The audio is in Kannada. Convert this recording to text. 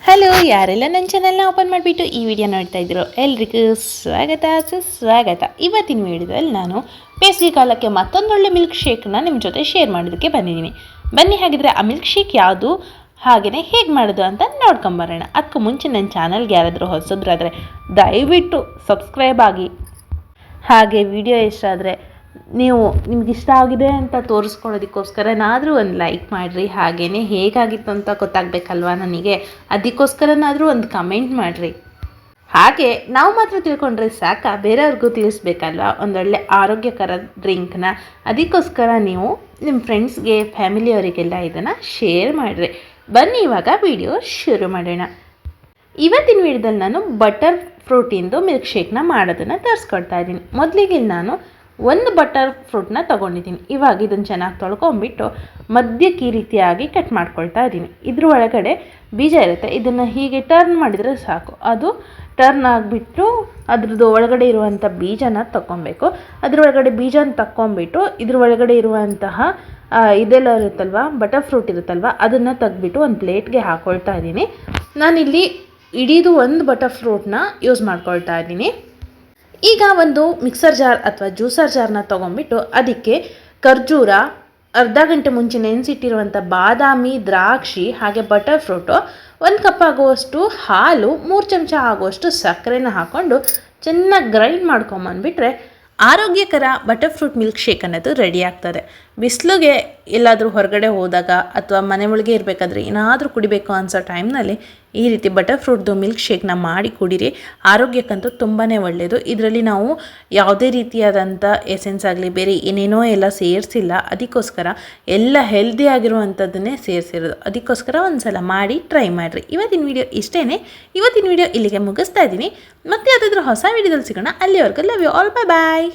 ಹಲೋ, ಯಾರೆಲ್ಲ ನನ್ನ ಚಾನಲ್ನ ಓಪನ್ ಮಾಡಿಬಿಟ್ಟು ಈ ವಿಡಿಯೋ ನೋಡ್ತಾ ಇದ್ದೀರೋ ಎಲ್ರಿಗೂ ಸುಸ್ವಾಗತ. ಇವತ್ತಿನ ವಿಡಿಯೋದಲ್ಲಿ ನಾನು ಬೇಸಿಗೆ ಕಾಲಕ್ಕೆ ಮತ್ತೊಂದೊಳ್ಳೆ ಮಿಲ್ಕ್ ಶೇಕ್ನ ನಿಮ್ಮ ಜೊತೆ ಶೇರ್ ಮಾಡೋದಕ್ಕೆ ಬಂದಿದ್ದೀನಿ. ಬನ್ನಿ, ಹಾಗಿದ್ರೆ ಆ ಮಿಲ್ಕ್ ಶೇಕ್ ಯಾವುದು, ಹಾಗೆಯೇ ಹೇಗೆ ಮಾಡೋದು ಅಂತ ನೋಡ್ಕೊಂಬರೋಣ. ಅದಕ್ಕೂ ಮುಂಚೆ ನನ್ನ ಚಾನಲ್ಗೆ ಯಾರಾದರೂ ಹೊಸಬ್ರಾದರೆ ದಯವಿಟ್ಟು ಸಬ್ಸ್ಕ್ರೈಬ್ ಆಗಿ. ಹಾಗೆ ವಿಡಿಯೋ ಇಷ್ಟ ಆದರೆ ನಿಮ್ಗೆ ಇಷ್ಟ ಆಗಿದೆ ಅಂತ ತೋರಿಸ್ಕೊಳ್ಳೋದಕ್ಕೋಸ್ಕರನಾದರೂ ಒಂದು ಲೈಕ್ ಮಾಡಿರಿ. ಹಾಗೆಯೇ ಹೇಗಾಗಿತ್ತು ಅಂತ ಗೊತ್ತಾಗಬೇಕಲ್ವ ನನಗೆ, ಅದಕ್ಕೋಸ್ಕರನಾದರೂ ಒಂದು ಕಮೆಂಟ್ ಮಾಡಿರಿ. ಹಾಗೆ ನಾವು ಮಾತ್ರ ತಿಳ್ಕೊಂಡ್ರೆ ಸಾಕ, ಬೇರೆಯವ್ರಿಗೂ ತಿಳಿಸ್ಬೇಕಲ್ವ ಒಂದೊಳ್ಳೆ ಆರೋಗ್ಯಕರ ಡ್ರಿಂಕ್ನ. ಅದಕ್ಕೋಸ್ಕರ ನೀವು ನಿಮ್ಮ ಫ್ರೆಂಡ್ಸ್ಗೆ, ಫ್ಯಾಮಿಲಿಯವರಿಗೆಲ್ಲ ಇದನ್ನು ಶೇರ್ ಮಾಡಿರಿ. ಬನ್ನಿ ಇವಾಗ ವಿಡಿಯೋ ಶುರು ಮಾಡೋಣ. ಇವತ್ತಿನ ವಿಡಿಯೋದಲ್ಲಿ ನಾನು ಬಟರ್ ಫ್ರೂಟಿಂದು ಮಿಲ್ಕ್ ಶೇಕ್ನ ಮಾಡೋದನ್ನು ತರಿಸ್ಕೊಡ್ತಾ ಇದ್ದೀನಿ. ಮೊದಲಿಗೆ ನಾನು ಒಂದು ಬಟರ್ ಫ್ರೂಟ್ನ ತೊಗೊಂಡಿದ್ದೀನಿ. ಇವಾಗ ಇದನ್ನು ಚೆನ್ನಾಗಿ ತೊಳ್ಕೊಂಬಿಟ್ಟು ಮಧ್ಯಕ್ಕೆ ಈ ರೀತಿಯಾಗಿ ಕಟ್ ಮಾಡ್ಕೊಳ್ತಾ ಇದ್ದೀನಿ. ಇದ್ರ ಒಳಗಡೆ ಬೀಜ ಇರುತ್ತೆ, ಇದನ್ನು ಹೀಗೆ ಟರ್ನ್ ಮಾಡಿದರೆ ಸಾಕು. ಅದು ಟರ್ನ್ ಆಗಿಬಿಟ್ಟು ಅದ್ರದ್ದು ಒಳಗಡೆ ಇರುವಂಥ ಬೀಜನ ತಗೊಬೇಕು. ಅದರೊಳಗಡೆ ಬೀಜನ ತಕ್ಕೊಂಬಿಟ್ಟು ಇದ್ರ ಒಳಗಡೆ ಇರುವಂತಹ ಇದೆಲ್ಲ ಇರುತ್ತಲ್ವ, ಬಟರ್ ಫ್ರೂಟ್ ಇರುತ್ತಲ್ವ, ಅದನ್ನು ತೆಗ್ದುಬಿಟ್ಟು ಒಂದು ಪ್ಲೇಟ್ಗೆ ಹಾಕ್ಕೊಳ್ತಾ ಇದ್ದೀನಿ. ನಾನಿಲ್ಲಿ ಇಡೀದು ಒಂದು ಬಟರ್ ಫ್ರೂಟ್ನ ಯೂಸ್ ಮಾಡ್ಕೊಳ್ತಾ ಇದ್ದೀನಿ. ಈಗ ಒಂದು ಮಿಕ್ಸರ್ ಜಾರ್ ಅಥವಾ ಜ್ಯೂಸರ್ ಜಾರ್ನ ತೊಗೊಂಬಿಟ್ಟು ಅದಕ್ಕೆ ಖರ್ಜೂರ, ಅರ್ಧ ಗಂಟೆ ಮುಂಚೆ ನೆನೆಸಿಟ್ಟಿರುವಂಥ ಬಾದಾಮಿ, ದ್ರಾಕ್ಷಿ ಹಾಗೆ ಬಟರ್ ಫ್ರೂಟು, 1 ಕಪ್ ಆಗುವಷ್ಟು ಹಾಲು, 3 ಚಮಚ ಆಗುವಷ್ಟು ಸಕ್ಕರೆನ ಹಾಕ್ಕೊಂಡು ಚೆನ್ನಾಗಿ ಗ್ರೈಂಡ್ ಮಾಡ್ಕೊಂಬಂದುಬಿಟ್ರೆ ಆರೋಗ್ಯಕರ ಬಟರ್ ಫ್ರೂಟ್ ಮಿಲ್ಕ್ ಶೇಕ್ ಅನ್ನೋದು ರೆಡಿ ಆಗ್ತದೆ. ಬಿಸಿಲಿಗೆ ಎಲ್ಲಾದರೂ ಹೊರಗಡೆ ಹೋದಾಗ ಅಥವಾ ಮನೆ ಒಳಗೆ ಇರಬೇಕಾದ್ರೆ ಏನಾದರೂ ಕುಡಿಬೇಕು ಅನಿಸೋ ಟೈಮ್ನಲ್ಲಿ ಈ ರೀತಿ ಬಟರ್ ಫ್ರೂಟ್ದು ಮಿಲ್ಕ್ ಶೇಕ್ನ ಮಾಡಿ ಕುಡೀರಿ. ಆರೋಗ್ಯಕ್ಕಂತೂ ತುಂಬಾ ಒಳ್ಳೆಯದು. ಇದರಲ್ಲಿ ನಾವು ಯಾವುದೇ ರೀತಿಯಾದಂಥ ಎಸೆನ್ಸ್ ಆಗಲಿ ಬೇರೆ ಏನೇನೋ ಎಲ್ಲ ಸೇರಿಸಿಲ್ಲ. ಅದಕ್ಕೋಸ್ಕರ ಎಲ್ಲ ಹೆಲ್ದಿ ಆಗಿರುವಂಥದ್ದನ್ನೇ ಸೇರಿಸಿರೋದು. ಅದಕ್ಕೋಸ್ಕರ ಒಂದು ಸಲ ಮಾಡಿ ಟ್ರೈ ಮಾಡಿರಿ. ಇವತ್ತಿನ ವಿಡಿಯೋ ಇಷ್ಟೇ. ಇವತ್ತಿನ ವಿಡಿಯೋ ಇಲ್ಲಿಗೆ ಮುಗಿಸ್ತಾ ಇದ್ದೀನಿ. ಮತ್ತೆ ಯಾವುದಾದ್ರೂ ಹೊಸ ವಿಡಿಯೋದಲ್ಲಿ ಸಿಗೋಣ. ಅಲ್ಲಿವರೆಗೂ ಲವ್ ಯು ಆಲ್, ಬಾಯ್.